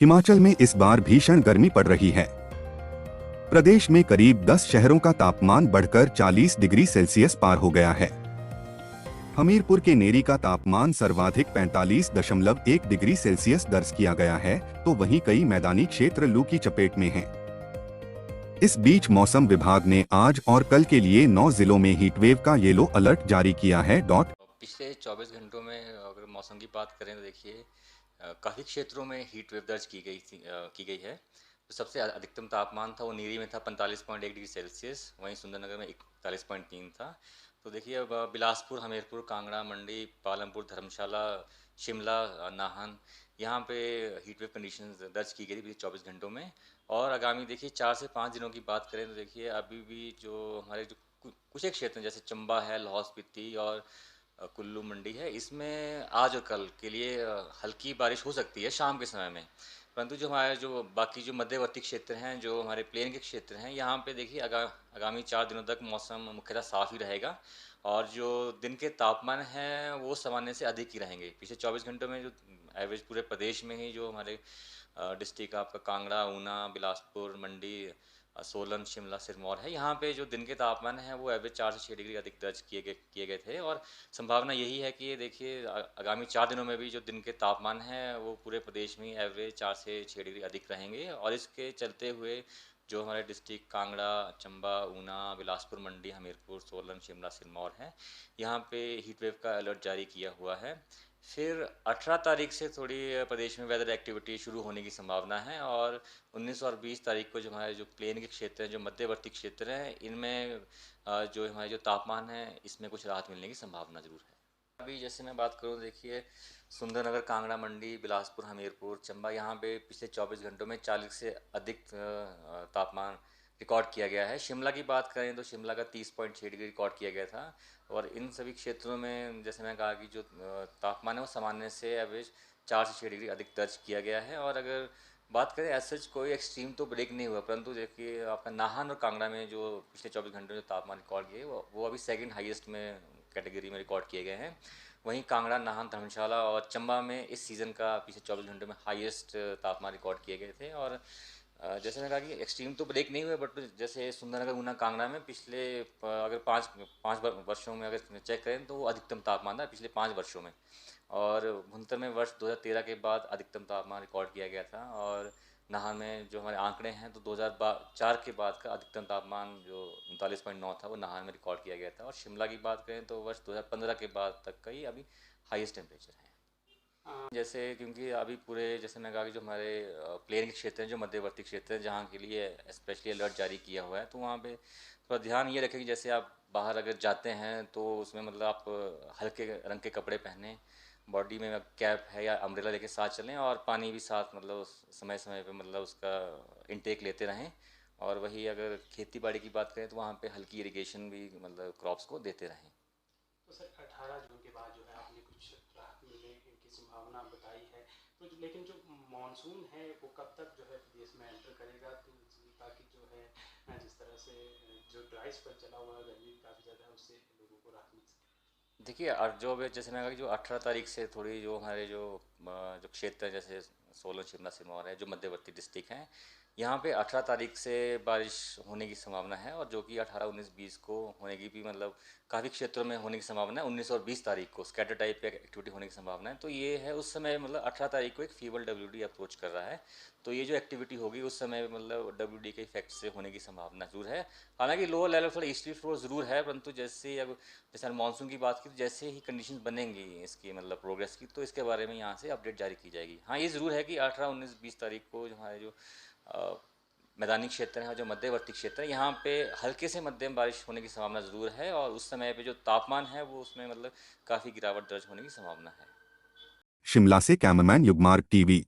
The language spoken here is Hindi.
हिमाचल में इस बार भीषण गर्मी पड़ रही है। प्रदेश में करीब 10 शहरों का तापमान बढ़कर 40 डिग्री सेल्सियस पार हो गया है। हमीरपुर के नेरी का तापमान सर्वाधिक 45.1 डिग्री सेल्सियस दर्ज किया गया है, तो वहीं कई मैदानी क्षेत्र लू की चपेट में हैं। इस बीच मौसम विभाग ने आज और कल के लिए 9 जिलों में हीटवेव का येलो अलर्ट जारी किया है। पिछले 24 घंटों में अगर मौसम की बात करें तो देखिए काफ़ी क्षेत्रों में हीट वेव दर्ज की गई है। तो सबसे अधिकतम तापमान था वो नीरी में था 45.1 डिग्री सेल्सियस, वहीं सुंदरनगर में 41.3 था। तो देखिए अब बिलासपुर, हमीरपुर, कांगड़ा, मंडी, पालमपुर, धर्मशाला, शिमला, नाहन, यहाँ पे हीट वेव कंडीशन दर्ज की गई थी पिछले 24 घंटों में। और आगामी देखिए 4 से 5 दिनों की बात करें तो देखिए अभी भी जो हमारे जो कुछ एक क्षेत्र हैं जैसे चंबा है, लाहौल स्पीति और कुल्लू मंडी है, इसमें आज और कल के लिए हल्की बारिश हो सकती है शाम के समय में। परंतु जो हमारे जो बाकी जो मध्यवर्ती क्षेत्र हैं, जो हमारे प्लेन के क्षेत्र हैं, यहाँ पे देखिए आगामी 4 दिनों तक मौसम मुख्यतः साफ़ ही रहेगा और जो दिन के तापमान हैं वो सामान्य से अधिक ही रहेंगे। पिछले 24 घंटों में जो एवरेज पूरे प्रदेश में ही जो हमारे डिस्ट्रिक्ट आपका कांगड़ा, ऊना, बिलासपुर, मंडी, सोलन, शिमला, सिरमौर है, यहाँ पे जो दिन के तापमान है वो एवरेज 4 से 6 डिग्री अधिक दर्ज किए गए थे। और संभावना यही है कि देखिए आगामी 4 दिनों में भी जो दिन के तापमान हैं वो पूरे प्रदेश में एवरेज 4 से 6 डिग्री अधिक रहेंगे। और इसके चलते हुए जो हमारे डिस्ट्रिक्ट कांगड़ा, चंबा, ऊना, बिलासपुर, मंडी, हमीरपुर, सोलन, शिमला, सिरमौर है, यहाँ पे हीट वेव का अलर्ट जारी किया हुआ है। फिर 18 तारीख से थोड़ी प्रदेश में वेदर एक्टिविटी शुरू होने की संभावना है और 19 और 20 तारीख को जो हमारे जो प्लेन के क्षेत्र हैं, जो मध्यवर्ती क्षेत्र हैं, इनमें जो हमारे जो तापमान है इसमें कुछ राहत मिलने की संभावना ज़रूर है। अभी जैसे मैं बात करूँ देखिए सुंदरनगर, कांगड़ा, मंडी, बिलासपुर, हमीरपुर, चंबा, यहाँ पे पिछले 24 घंटों में 40 से अधिक तापमान रिकॉर्ड किया गया है। शिमला की बात करें तो शिमला का 30.6 डिग्री रिकॉर्ड किया गया था। और इन सभी क्षेत्रों में जैसे मैं कहा कि जो तापमान है वो सामान्य से एवरेज 4 से 6 डिग्री अधिक दर्ज किया गया है। और अगर बात करें एज सच कोई एक्सट्रीम तो ब्रेक नहीं हुआ, परंतु देखिए आपका नाहन और कांगड़ा में जो पिछले 24 घंटों में जो तापमान रिकॉर्ड किए वो अभी सेकंड हाईएस्ट में कैटेगरी में रिकॉर्ड किए गए हैं। वहीं कांगड़ा, नाहन, धर्मशाला और चंबा में इस सीज़न का पिछले 24 घंटों में हाईएस्ट तापमान रिकॉर्ड किए गए थे। और जैसे मैंने कहा कि एक्सट्रीम तो ब्रेक नहीं हुए, बट जैसे सुंदरनगर, ऊना, कांगड़ा में पिछले अगर पाँच वर्षों में अगर चेक करें तो वो अधिकतम तापमान था पिछले 5 वर्षों में। और भुंतर में वर्ष 2013 के बाद अधिकतम तापमान रिकॉर्ड किया गया था। और नाहन में जो हमारे आंकड़े हैं तो 2004 के बाद का अधिकतम तापमान जो 39.9 था वो नाहन में रिकॉर्ड किया गया था। और शिमला की बात करें तो वर्ष 2015 के बाद तक का ही अभी हाईएस्ट टेम्परेचर है। जैसे क्योंकि अभी पूरे जैसे मैं कहा कि जो हमारे प्लेन के क्षेत्र हैं, जो मध्यवर्ती क्षेत्र हैं, जहाँ के लिए स्पेशली अलर्ट जारी किया हुआ है, तो वहाँ पे थोड़ा ध्यान ये रखें कि जैसे आप बाहर अगर जाते हैं तो उसमें मतलब आप हल्के रंग के कपड़े पहने, बॉडी में कैप है या अम्ब्रेला लेके साथ चलें और पानी भी साथ मतलब समय समय पे मतलब उसका इनटेक लेते रहें। और वही अगर खेती बाड़ी की बात करें तो वहाँ पे हल्की इरिगेशन भी मतलब क्रॉप्स को देते रहें। तो सर 18 जून के बाद जो है आपने कुछ राहत मिलने की संभावना बताई है, तो लेकिन जो मानसून है वो कब तक जो है प्रदेश में एंटर करेगा, तो ताकि जो है जिस तरह से जो ड्राई स्पेल चला हुआ है, गर्मी काफ़ी ज़्यादा है, उससे लोगों को राहत मिल सके। देखिए और जो भी जैसे मैं कहा कि जो 18 तारीख से थोड़ी जो हमारे जो क्षेत्र है जैसे सोलन, शिमला, सिरमौर है, जो मध्यवर्ती डिस्ट्रिक्ट हैं, यहाँ पे 18 तारीख से बारिश होने की संभावना है। और जो कि 18, 19, 20 को होने की भी मतलब काफ़ी क्षेत्रों में होने की संभावना है। 19 और 20 तारीख को स्कैटर टाइप की एक्टिविटी होने की संभावना है। तो ये है उस समय मतलब 18 तारीख को एक फीवर WD अप्रोच कर रहा है, तो ये जो एक्टिविटी होगी उस समय मतलब WD के इफेक्ट से होने की संभावना जरूर है। हालांकि लोअर लेवल थोड़ा ईस्टर्ली फ्लो ज़रूर है, परंतु जैसे अब जैसे मानसून की बात की तो जैसे ही कंडीशन बनेंगी इसकी मतलब प्रोग्रेस की, तो इसके बारे में यहाँ से अपडेट जारी की जाएगी। हाँ ये ज़रूर है कि 18, 19, 20 तारीख को जो हमारे जो मैदानी क्षेत्र हैं और जो मध्यवर्ती क्षेत्र है, यहाँ पे हल्के से मध्यम बारिश होने की संभावना ज़रूर है। और उस समय पे जो तापमान है वो उसमें मतलब काफ़ी गिरावट दर्ज होने की संभावना है। शिमला से कैमरामैन युगमार्ग, TV।